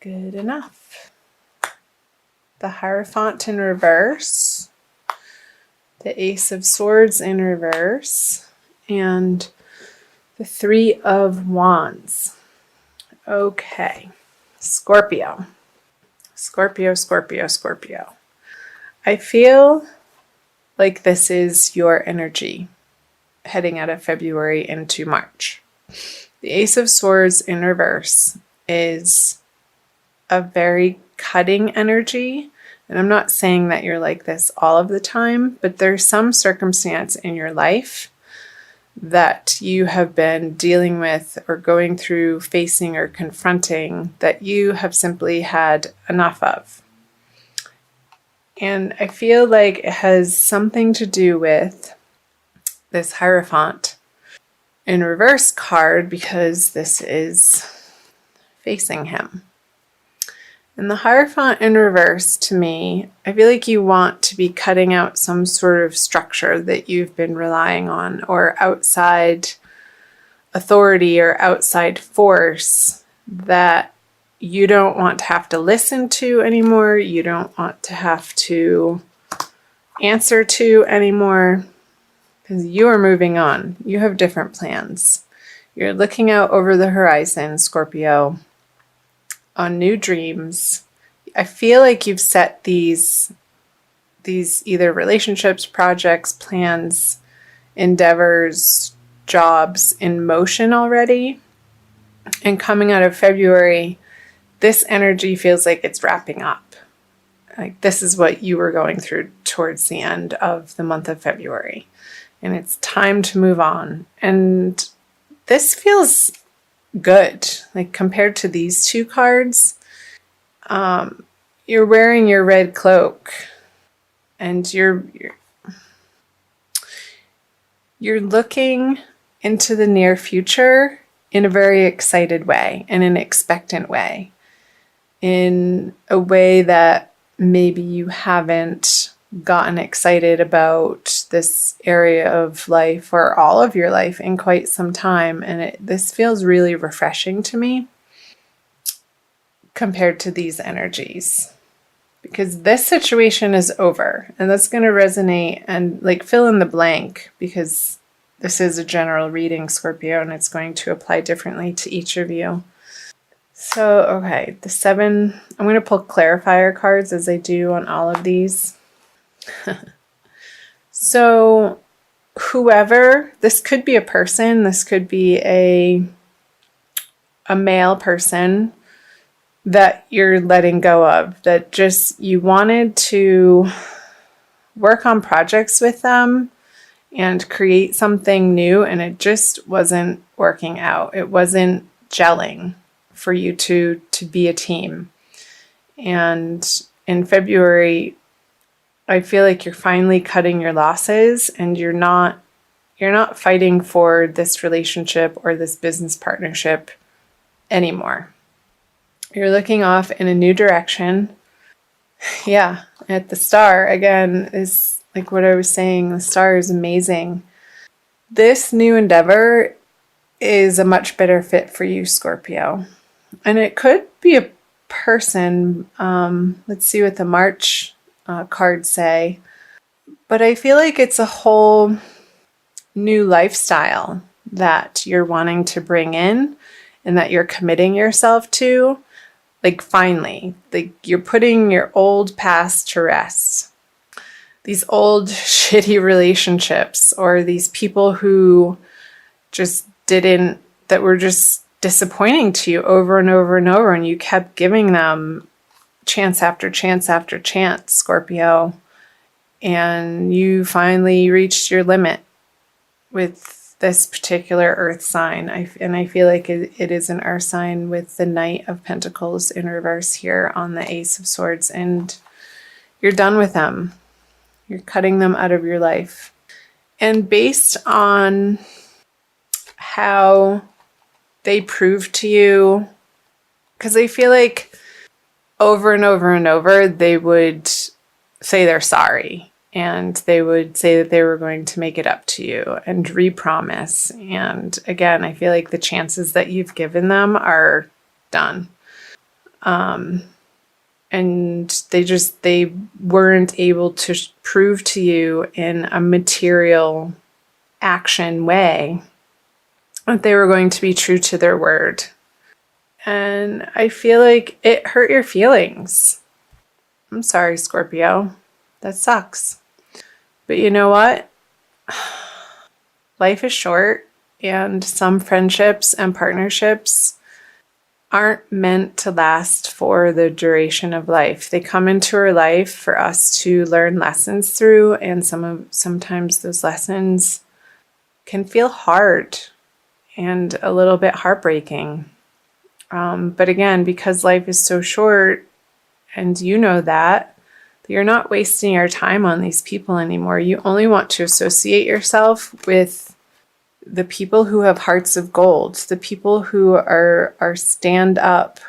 Good enough. The Hierophant in reverse, the Ace of Swords in reverse, and the Three of Wands. Okay, Scorpio. Scorpio, Scorpio, Scorpio. I feel like this is your energy heading out of February into March. The Ace of Swords in reverse is a very cutting energy. And I'm not saying that you're like this all of the time, but there's some circumstance in your life that you have been dealing with or going through, facing or confronting that you have simply had enough of. And I feel like it has something to do with this Hierophant in reverse card because this is facing him. And the Hierophant in reverse, to me, I feel like you want to be cutting out some sort of structure that you've been relying on, or outside authority or outside force that you don't want to have to listen to anymore, you don't want to have to answer to anymore, because you are moving on. You have different plans. You're looking out over the horizon, Scorpio, on new dreams. I feel like you've set these either relationships, projects, plans, endeavors, jobs in motion already. And coming out of February, this energy feels like it's wrapping up. Like this is what you were going through towards the end of the month of February. And it's time to move on. And this feels good. Like compared to these two cards, you're wearing your red cloak and you're looking into the near future in a very excited way, in an expectant way, in a way that maybe you haven't gotten excited about this area of life or all of your life in quite some time. And this feels really refreshing to me compared to these energies, because this situation is over, and that's going to resonate and like fill in the blank, because this is a general reading, Scorpio, and it's going to apply differently to each of you. So, okay, the 7, I'm going to pull clarifier cards as I do on all of these. So whoever, this could be a person, this could be a male person that you're letting go of, that just you wanted to work on projects with them and create something new, and it just wasn't working out. It wasn't gelling for you to be a team. And in February, I feel like you're finally cutting your losses, and you're not fighting for this relationship or this business partnership anymore. You're looking off in a new direction. Yeah, at the star, again, is like what I was saying, the star is amazing. This new endeavor is a much better fit for you, Scorpio. And it could be a person. Let's see what the March cards say. But I feel like it's a whole new lifestyle that you're wanting to bring in and that you're committing yourself to. Like finally, like you're putting your old past to rest. These old shitty relationships, or these people who just that were just disappointing to you over and over and over, and you kept giving them chance after chance after chance, Scorpio, and you finally reached your limit with this particular earth sign. And I feel like it is an earth sign with the Knight of Pentacles in reverse here on the Ace of Swords, and you're done with them. You're cutting them out of your life. And based on how they prove to you, because I feel like over and over and over, they would say they're sorry. And they would say that they were going to make it up to you and re-promise. And again, I feel like the chances that you've given them are done. And they weren't able to prove to you in a material action way that they were going to be true to their word. And I feel like it hurt your feelings. I'm sorry, Scorpio. That sucks. But you know what? Life is short, and some friendships and partnerships aren't meant to last for the duration of life. They come into our life for us to learn lessons through, and sometimes those lessons can feel hard and a little bit heartbreaking. But again, because life is so short, and you know that, you're not wasting your time on these people anymore. You only want to associate yourself with the people who have hearts of gold, the people who are stand up,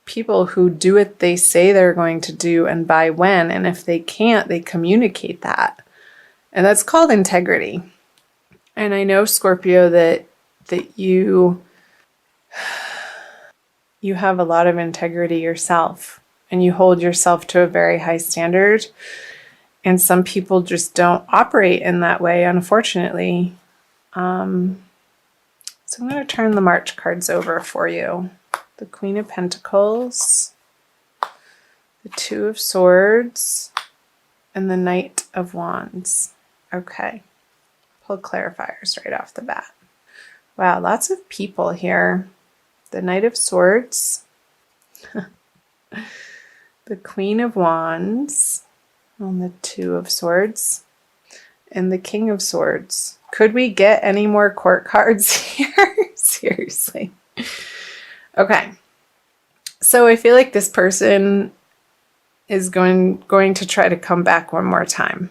people who do what they say they're going to do and by when. And if they can't, they communicate that. And that's called integrity. And I know, Scorpio, that you have a lot of integrity yourself, and you hold yourself to a very high standard. And some people just don't operate in that way, unfortunately. So I'm going to turn the March cards over for you. The Queen of Pentacles, the Two of Swords, and the Knight of Wands. Okay. Pull clarifiers right off the bat. Wow, lots of people here. The Knight of Swords, the Queen of Wands, and the Two of Swords, and the King of Swords. Could we get any more court cards here? Seriously. Okay. So I feel like this person is going to try to come back one more time.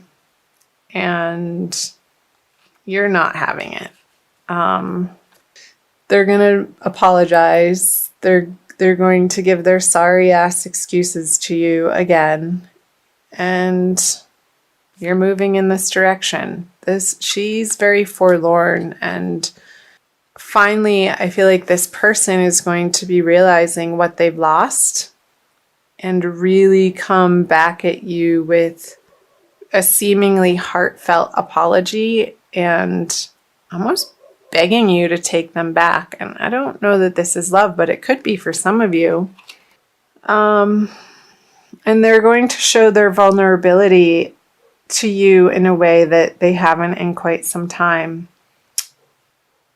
And you're not having it. They're going to apologize. They're going to give their sorry ass excuses to you again. And you're moving in this direction. She's very forlorn, and finally I feel like this person is going to be realizing what they've lost and really come back at you with a seemingly heartfelt apology and almost begging you to take them back. And I don't know that this is love, but it could be for some of you. And they're going to show their vulnerability to you in a way that they haven't in quite some time.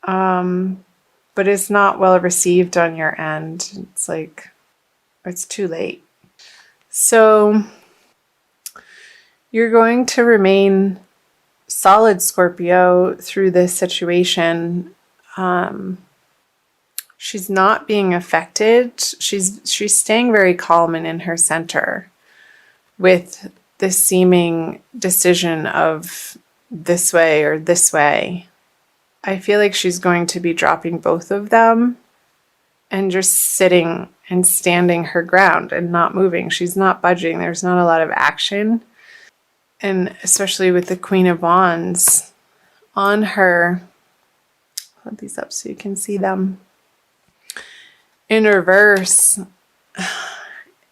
But it's not well received on your end. It's like, it's too late. So you're going to remain solid, Scorpio, through this situation. She's not being affected. She's staying very calm and in her center with the seeming decision of this way or this way. I feel like she's going to be dropping both of them and just sitting and standing her ground and not moving. She's not budging. There's not a lot of action. And especially with the Queen of Wands on her, hold these up so you can see them. In reverse,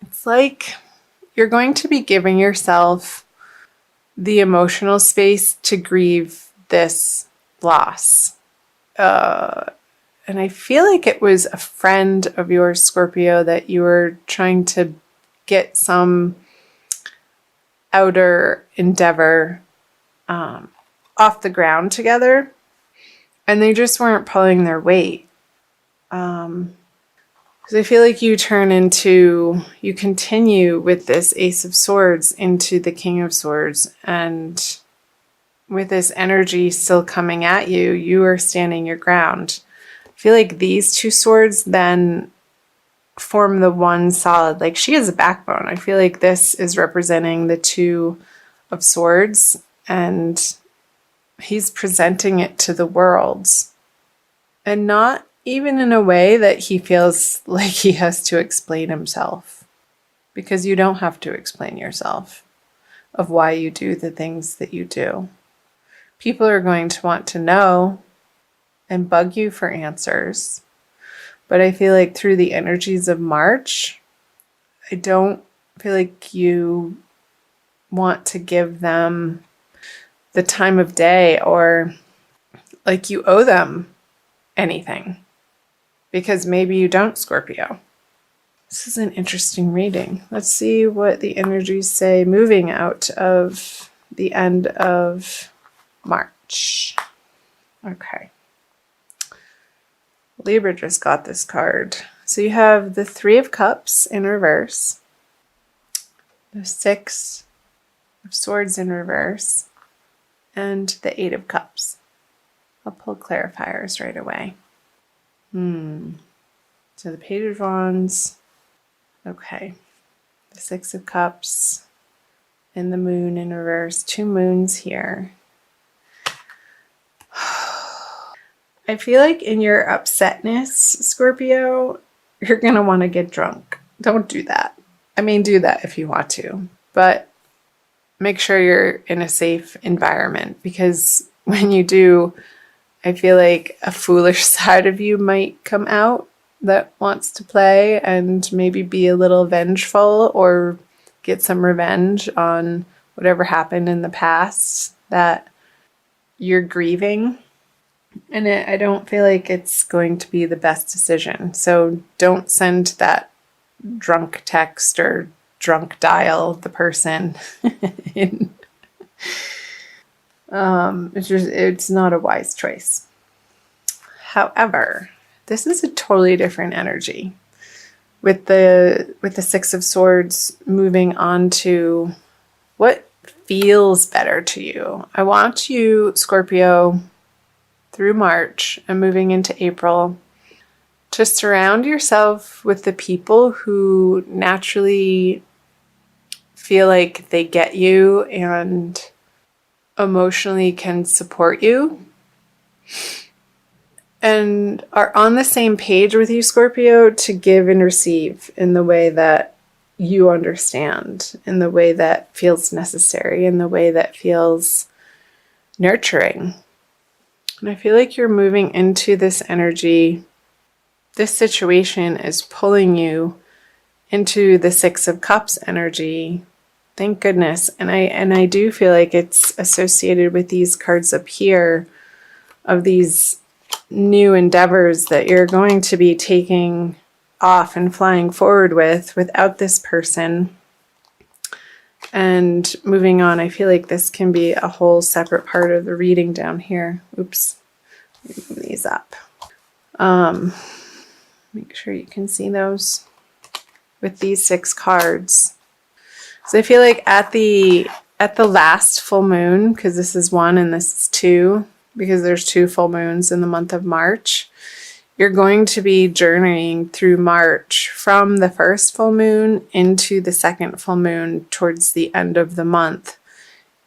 it's like you're going to be giving yourself the emotional space to grieve this loss. And I feel like it was a friend of yours, Scorpio, that you were trying to get some outer endeavor off the ground together, and they just weren't pulling their weight. Because I feel like you continue with this Ace of Swords into the King of Swords, and with this energy still coming at you, you are standing your ground. I feel like these two swords then form the one solid, like she has a backbone. I feel like this is representing the Two of Swords, and he's presenting it to the world, and not even in a way that he feels like he has to explain himself, because you don't have to explain yourself of why you do the things that you do. People are going to want to know and bug you for answers. But I feel like through the energies of March, I don't feel like you want to give them the time of day or like you owe them anything, because maybe you don't, Scorpio. This is an interesting reading. Let's see what the energies say moving out of the end of March. Okay. Libra just got this card. So you have the Three of Cups in reverse, the Six of Swords in reverse, and the Eight of Cups. I'll pull clarifiers right away. So the Page of Wands. Okay. The Six of Cups and the Moon in reverse. Two moons here. I feel like in your upsetness, Scorpio, you're going to want to get drunk. Don't do that. I mean, do that if you want to, but make sure you're in a safe environment, because when you do, I feel like a foolish side of you might come out that wants to play and maybe be a little vengeful or get some revenge on whatever happened in the past that you're grieving. And I don't feel like it's going to be the best decision. So don't send that drunk text or drunk dial the person. It's not a wise choice. However, this is a totally different energy. With the Six of Swords moving on to what feels better to you. I want you, Scorpio, through March and moving into April, to surround yourself with the people who naturally feel like they get you and emotionally can support you and are on the same page with you, Scorpio, to give and receive in the way that you understand, in the way that feels necessary, in the way that feels nurturing. And I feel like you're moving into this energy. This situation is pulling you into the Six of Cups energy. Thank goodness. And I do feel like it's associated with these cards up here of these new endeavors that you're going to be taking off and flying forward with without this person. And moving on, I feel like this can be a whole separate part of the reading down here. Oops. Move these up. Make sure you can see those with these 6 cards. So I feel like at the last full moon, because this is 1 and this is 2, because there's 2 full moons in the month of March, you're going to be journeying through March from the first full moon into the second full moon towards the end of the month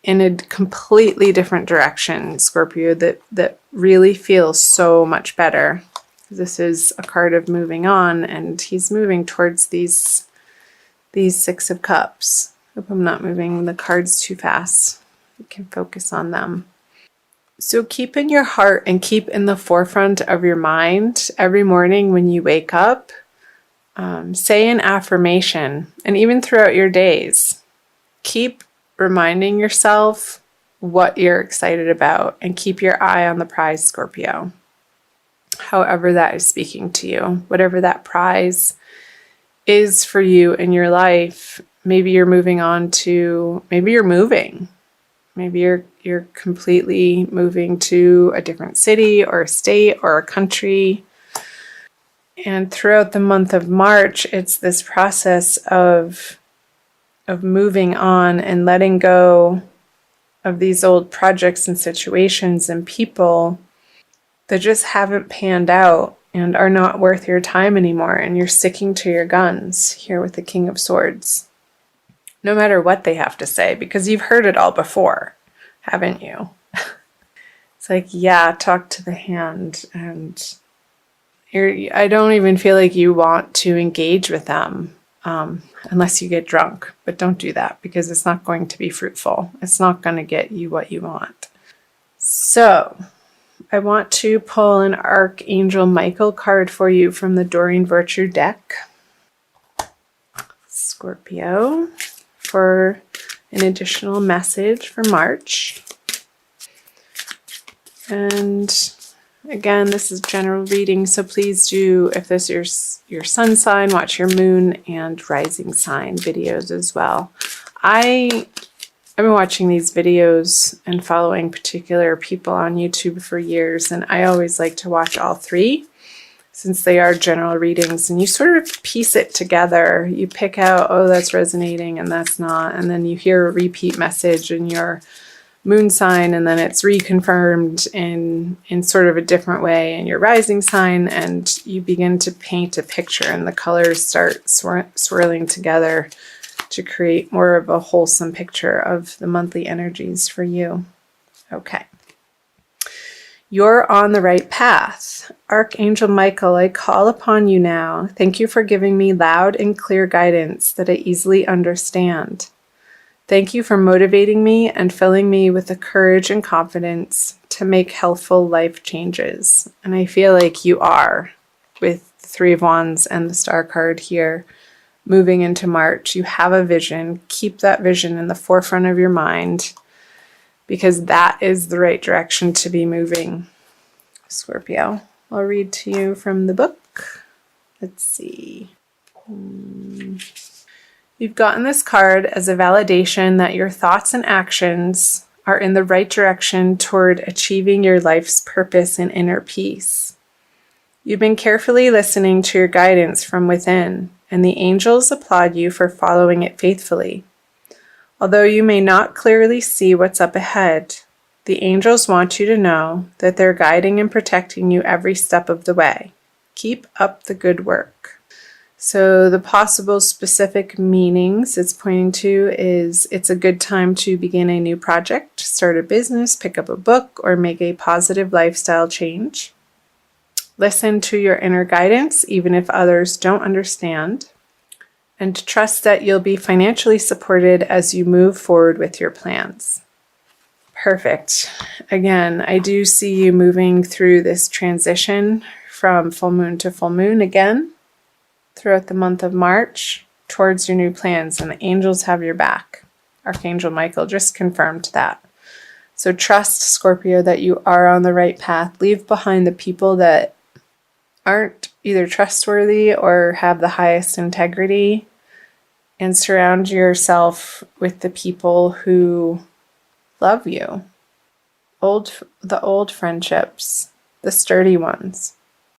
in a completely different direction, Scorpio, that really feels so much better. This is a card of moving on, and he's moving towards these 6 of Cups. Hope I'm not moving the cards too fast. You can focus on them. So keep in your heart and keep in the forefront of your mind every morning when you wake up. Say an affirmation, and even throughout your days, keep reminding yourself what you're excited about and keep your eye on the prize, Scorpio. However that is speaking to you, whatever that prize is for you in your life. Maybe you're moving on to, maybe you're moving. Maybe you're completely moving to a different city or a state or a country. And throughout the month of March, it's this process of moving on and letting go of these old projects and situations and people that just haven't panned out and are not worth your time anymore. And you're sticking to your guns here with the King of Swords, no matter what they have to say, because you've heard it all before, haven't you? It's like, yeah, talk to the hand. And I don't even feel like you want to engage with them unless you get drunk. But don't do that, because it's not going to be fruitful. It's not going to get you what you want. So I want to pull an Archangel Michael card for you from the Doreen Virtue deck. Scorpio, for an additional message for March. And again, this is general reading, so please do, if this is your sun sign, watch your moon and rising sign videos as well. I've been watching these videos and following particular people on YouTube for years, and I always like to watch all three since they are general readings, and you sort of piece it together. You pick out, oh, that's resonating and that's not, and then you hear a repeat message in your moon sign, and then it's reconfirmed in sort of a different way in your rising sign, and you begin to paint a picture, and the colors start swirling together to create more of a wholesome picture of the monthly energies for you. Okay. You're on the right path. Archangel Michael, I call upon you now. Thank you for giving me loud and clear guidance that I easily understand. Thank you for motivating me and filling me with the courage and confidence to make healthful life changes. And I feel like you are, with the Three of Wands and the Star card here, moving into March. You have a vision. Keep that vision in the forefront of your mind, because that is the right direction to be moving, Scorpio. I'll read to you from the book. Let's see. You've gotten this card as a validation that your thoughts and actions are in the right direction toward achieving your life's purpose and inner peace. You've been carefully listening to your guidance from within, and the angels applaud you for following it faithfully. Although you may not clearly see what's up ahead, the angels want you to know that they're guiding and protecting you every step of the way. Keep up the good work. So the possible specific meanings it's pointing to is it's a good time to begin a new project, start a business, pick up a book, or make a positive lifestyle change. Listen to your inner guidance, even if others don't understand. And trust that you'll be financially supported as you move forward with your plans. Perfect. Again, I do see you moving through this transition from full moon to full moon again throughout the month of March towards your new plans, and the angels have your back. Archangel Michael just confirmed that. So trust, Scorpio, that you are on the right path. Leave behind the people that aren't either trustworthy or have the highest integrity, and surround yourself with the people who love you. The old friendships, the sturdy ones.